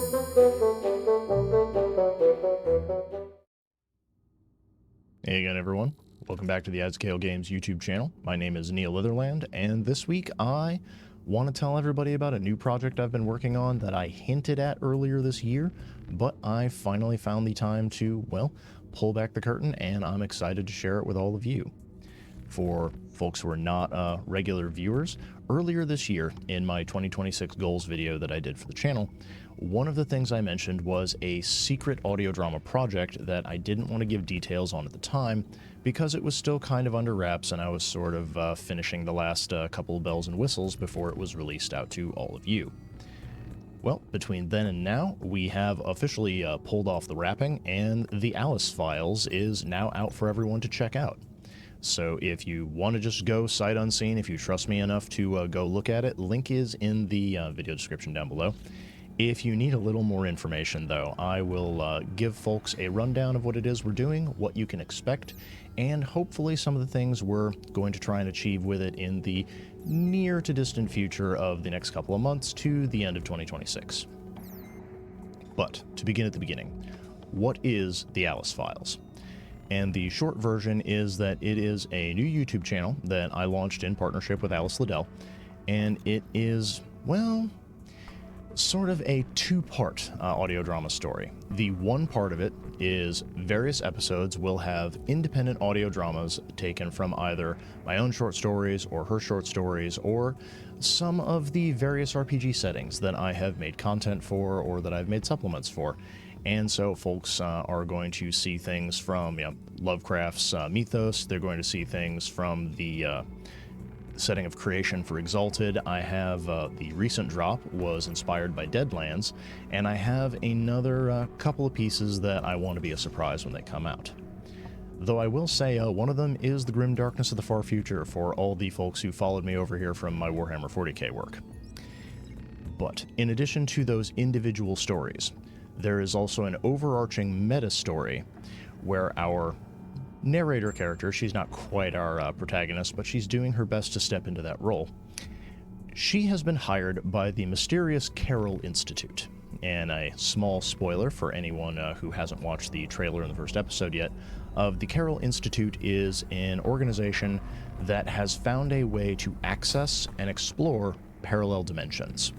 Hey again, everyone. Welcome back to the A.L.I.C.E Games YouTube channel. My name is Neal Litherland, and this week I want to tell everybody about a new project I've been working on that I hinted at earlier this year, but I finally found the time to, well, pull back the curtain, and I'm excited to share it with all of you. For folks who are not regular viewers, earlier this year in my 2026 goals video that I did for the channel, one of the things I mentioned was a secret audio drama project that I didn't want to give details on at the time because it was still kind of under wraps and I was sort of finishing the last couple of bells and whistles before it was released out to all of you. Well, between then and now, we have officially pulled off the wrapping, and the A.L.I.C.E files is now out for everyone to check out. So if you want to just go sight unseen, if you trust me enough to go look at it, link is in the video description down below. If you need a little more information, though, I will give folks a rundown of what it is we're doing, what you can expect, and hopefully some of the things we're going to try and achieve with it in the near to distant future of the next couple of months to the end of 2026. But to begin at the beginning, what is the A.L.I.C.E files? And the short version is that it is a new YouTube channel that I launched in partnership with Alice Liddell, and it is, well, sort of a two-part audio drama story. The one part of it is various episodes will have independent audio dramas taken from either my own short stories or her short stories or some of the various RPG settings that I have made content for or that I've made supplements for. And so folks are going to see things from Lovecraft's mythos. They're going to see things from the setting of creation for Exalted. I have the recent drop was inspired by Deadlands, and I have another couple of pieces that I want to be a surprise when they come out. Though I will say one of them is the Grim Darkness of the Far Future for all the folks who followed me over here from my Warhammer 40k work. But in addition to those individual stories, there is also an overarching meta story where our narrator character, she's not quite our protagonist, but she's doing her best to step into that role. She has been hired by the mysterious Carroll Institute. And a small spoiler for anyone who hasn't watched the trailer in the first episode yet, of the Carroll Institute is an organization that has found a way to access and explore parallel dimensions.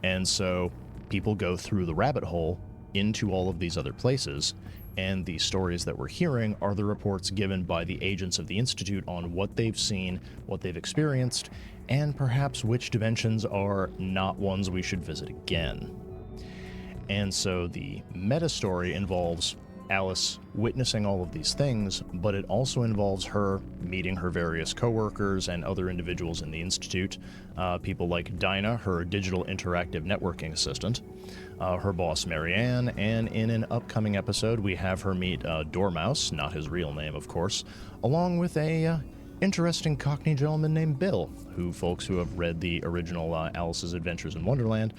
And so people go through the rabbit hole into all of these other places, and the stories that we're hearing are the reports given by the agents of the Institute on what they've seen, what they've experienced, and perhaps which dimensions are not ones we should visit again. And so the meta story involves Alice witnessing all of these things, but it also involves her meeting her various coworkers and other individuals in the Institute, people like Dinah, her digital interactive networking assistant, her boss Marianne, and in an upcoming episode we have her meet Dormouse, not his real name of course, along with a interesting Cockney gentleman named Bill, who folks who have read the original Alice's Adventures in Wonderland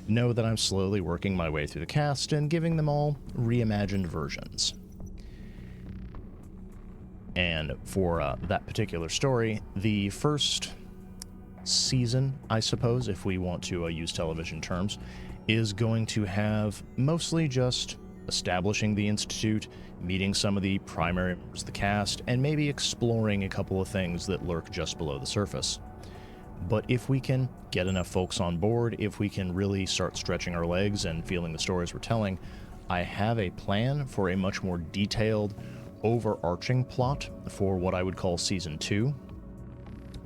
know that I'm slowly working my way through the cast and giving them all reimagined versions. And for that particular story, the first season, I suppose, if we want to use television terms, is going to have mostly just establishing the Institute, meeting some of the primary members of the cast, and maybe exploring a couple of things that lurk just below the surface. But if we can get enough folks on board, if we can really start stretching our legs and feeling the stories we're telling, I have a plan for a much more detailed, overarching plot for what I would call Season 2,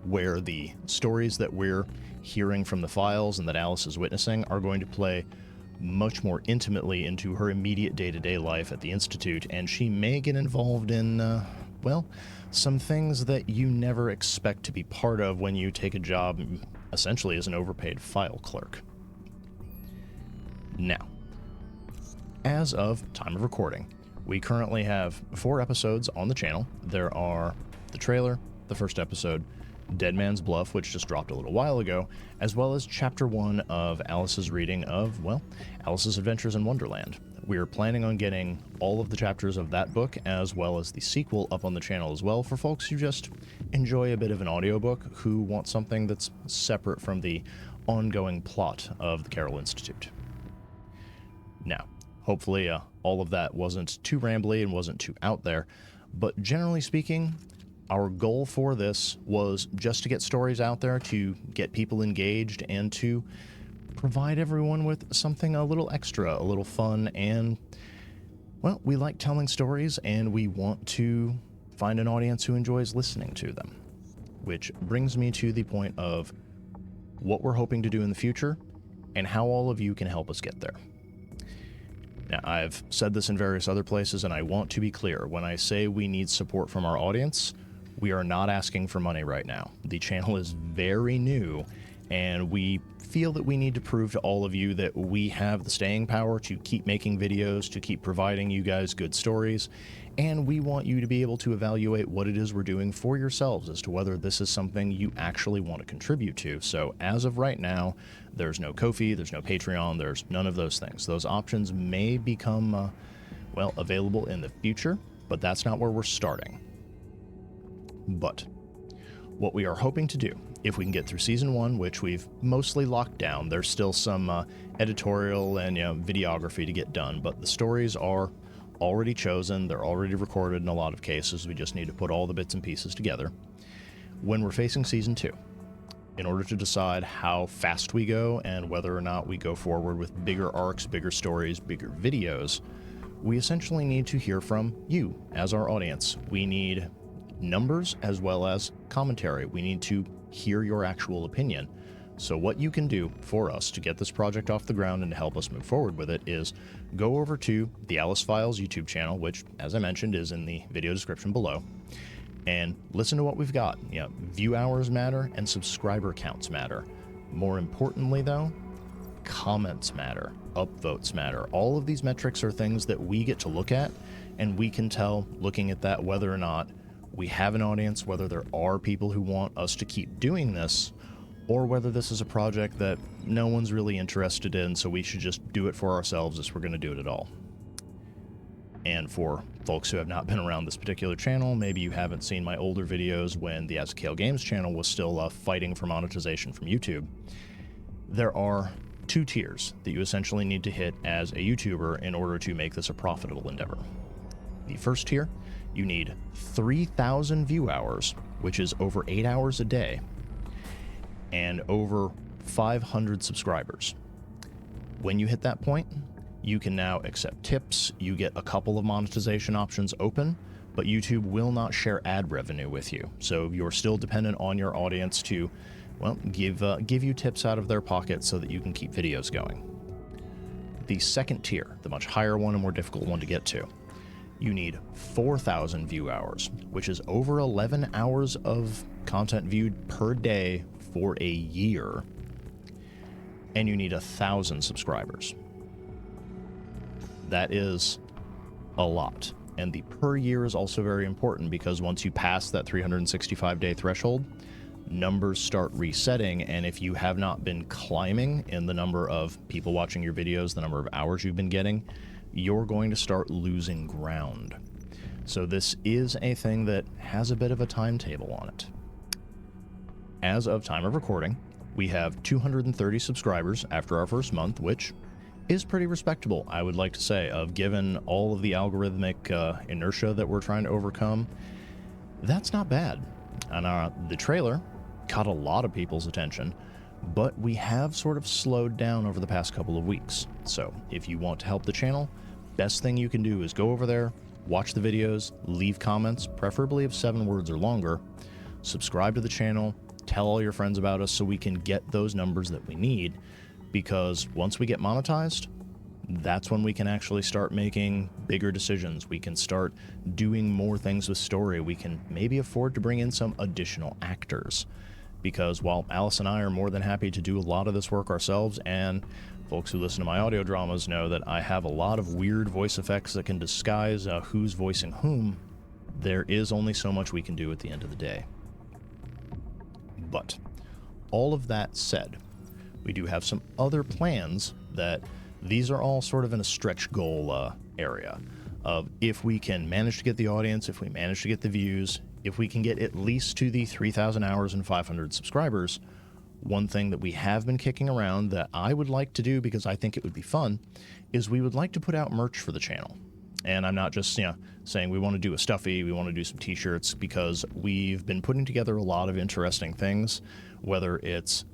where the stories that we're hearing from the files and that Alice is witnessing are going to play much more intimately into her immediate day-to-day life at the Institute, and she may get involved in, well, some things that you never expect to be part of when you take a job essentially as an overpaid file clerk. Now, as of time of recording, we currently have 4 episodes on the channel. There are the trailer, the first episode, Dead Man's Bluff, which just dropped a little while ago, as well as Chapter 1 of Alice's reading of, well, Alice's Adventures in Wonderland. We're planning on getting all of the chapters of that book, as well as the sequel, up on the channel as well for folks who just enjoy a bit of an audiobook, who want something that's separate from the ongoing plot of the Carroll Institute. Now, hopefully all of that wasn't too rambly and wasn't too out there, but generally speaking, our goal for this was just to get stories out there, to get people engaged, and to provide everyone with something a little extra, a little fun, and, well, we like telling stories, and we want to find an audience who enjoys listening to them. Which brings me to the point of what we're hoping to do in the future, and how all of you can help us get there. Now, I've said this in various other places, and I want to be clear. When I say we need support from our audience, we are not asking for money right now. The channel is very new, and we feel that we need to prove to all of you that we have the staying power to keep making videos, to keep providing you guys good stories, and we want you to be able to evaluate what it is we're doing for yourselves as to whether this is something you actually want to contribute to. So as of right now, there's no Ko-fi, there's no Patreon, there's none of those things. Those options may become, available in the future, but that's not where we're starting. But what we are hoping to do, if we can get through Season 1, which we've mostly locked down, there's still some editorial and videography to get done, but the stories are already chosen, they're already recorded in a lot of cases, we just need to put all the bits and pieces together. When we're facing Season 2, in order to decide how fast we go and whether or not we go forward with bigger arcs, bigger stories, bigger videos, we essentially need to hear from you as our audience. We need numbers as well as commentary. We need to hear your actual opinion. So what you can do for us to get this project off the ground and to help us move forward with it is go over to the Alice Files YouTube channel, which, as I mentioned, is in the video description below, and listen to what we've got. View hours matter and subscriber counts matter. More importantly, though, comments matter, upvotes matter. All of these metrics are things that we get to look at, and we can tell, looking at that, whether or not we have an audience, whether there are people who want us to keep doing this, or whether this is a project that no one's really interested in, so we should just do it for ourselves if we're going to do it at all. And for folks who have not been around this particular channel, maybe you haven't seen my older videos when the A.L.I.C.E Games channel was still fighting for monetization from YouTube. There are 2 tiers that you essentially need to hit as a YouTuber in order to make this a profitable endeavor. The first tier, you need 3,000 view hours, which is over 8 hours a day, and over 500 subscribers. When you hit that point, you can now accept tips, you get a couple of monetization options open, but YouTube will not share ad revenue with you. So you're still dependent on your audience to, give you tips out of their pocket so that you can keep videos going. The second tier, the much higher one and more difficult one to get to, you need 4,000 view hours, which is over 11 hours of content viewed per day for a year, and you need 1,000 subscribers. That is a lot, and the per year is also very important because once you pass that 365-day threshold, numbers start resetting, and if you have not been climbing in the number of people watching your videos, the number of hours you've been getting, you're going to start losing ground. So this is a thing that has a bit of a timetable on it. As of time of recording, we have 230 subscribers after our first month, which is pretty respectable, I would like to say, given all of the algorithmic inertia that we're trying to overcome. That's not bad. And the trailer caught a lot of people's attention, but we have sort of slowed down over the past couple of weeks. So if you want to help the channel, best thing you can do is go over there, watch the videos, leave comments, preferably of 7 words or longer, subscribe to the channel, tell all your friends about us so we can get those numbers that we need, because once we get monetized, that's when we can actually start making bigger decisions. We can start doing more things with story. We can maybe afford to bring in some additional actors, because while Alice and I are more than happy to do a lot of this work ourselves, and folks who listen to my audio dramas know that I have a lot of weird voice effects that can disguise who's voicing whom, there is only so much we can do at the end of the day. But all of that said, we do have some other plans that these are all sort of in a stretch goal area of if we can manage to get the audience, if we manage to get the views, if we can get at least to the 3,000 hours and 500 subscribers, one thing that we have been kicking around that I would like to do because I think it would be fun is we would like to put out merch for the channel. And I'm not just, saying we want to do a stuffy, we want to do some t-shirts, because we've been putting together a lot of interesting things, whether it's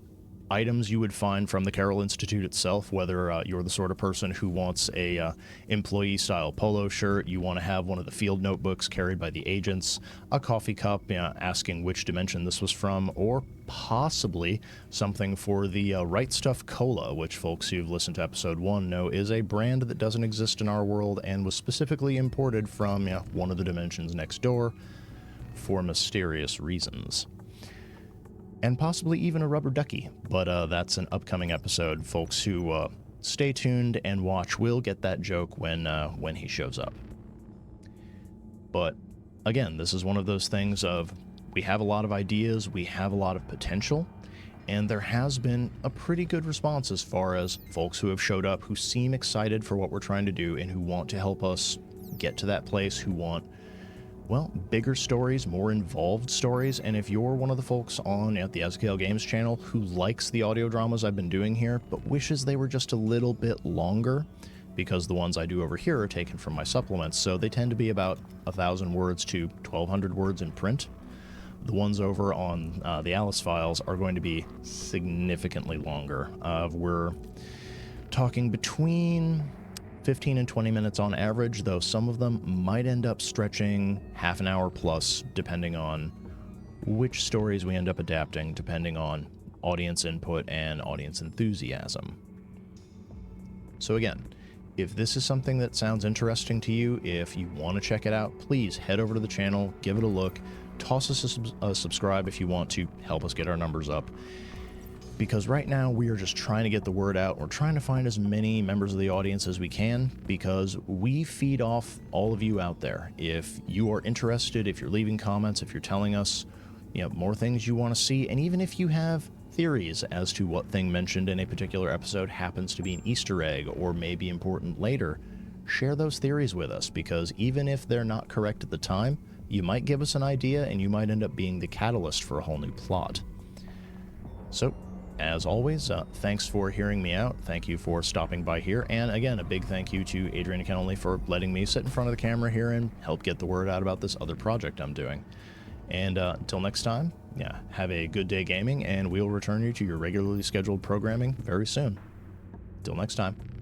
items you would find from the Carroll Institute itself, whether you're the sort of person who wants a employee-style polo shirt, you want to have one of the field notebooks carried by the agents, a coffee cup asking which dimension this was from, or possibly something for the Right Stuff Cola, which folks who've listened to episode 1 know is a brand that doesn't exist in our world and was specifically imported from one of the dimensions next door for mysterious reasons. And possibly even a rubber ducky, but that's an upcoming episode. Folks who stay tuned and watch will get that joke when he shows up. But again, this is one of those things of we have a lot of ideas, we have a lot of potential, and there has been a pretty good response as far as folks who have showed up, who seem excited for what we're trying to do, and who want to help us get to that place, who want bigger stories, more involved stories. And if you're one of the folks on the A.L.I.C.E Games channel who likes the audio dramas I've been doing here, but wishes they were just a little bit longer, because the ones I do over here are taken from my supplements, so they tend to be about 1,000 words to 1,200 words in print. The ones over on the Alice files are going to be significantly longer. We're talking between 15 and 20 minutes on average, though some of them might end up stretching half an hour plus, depending on which stories we end up adapting, depending on audience input and audience enthusiasm. So again, if this is something that sounds interesting to you, if you want to check it out, please head over to the channel, give it a look, toss us a subscribe if you want to help us get our numbers up. Because right now we are just trying to get the word out. We're trying to find as many members of the audience as we can, because we feed off all of you out there. If you are interested, if you're leaving comments, if you're telling us more things you want to see, and even if you have theories as to what thing mentioned in a particular episode happens to be an Easter egg or may be important later, share those theories with us, because even if they're not correct at the time, you might give us an idea and you might end up being the catalyst for a whole new plot. So, as always, thanks for hearing me out. Thank you for stopping by here. And again, a big thank you to Adriana Kennelly for letting me sit in front of the camera here and help get the word out about this other project I'm doing. And until next time, have a good day gaming, and we'll return you to your regularly scheduled programming very soon. Till next time.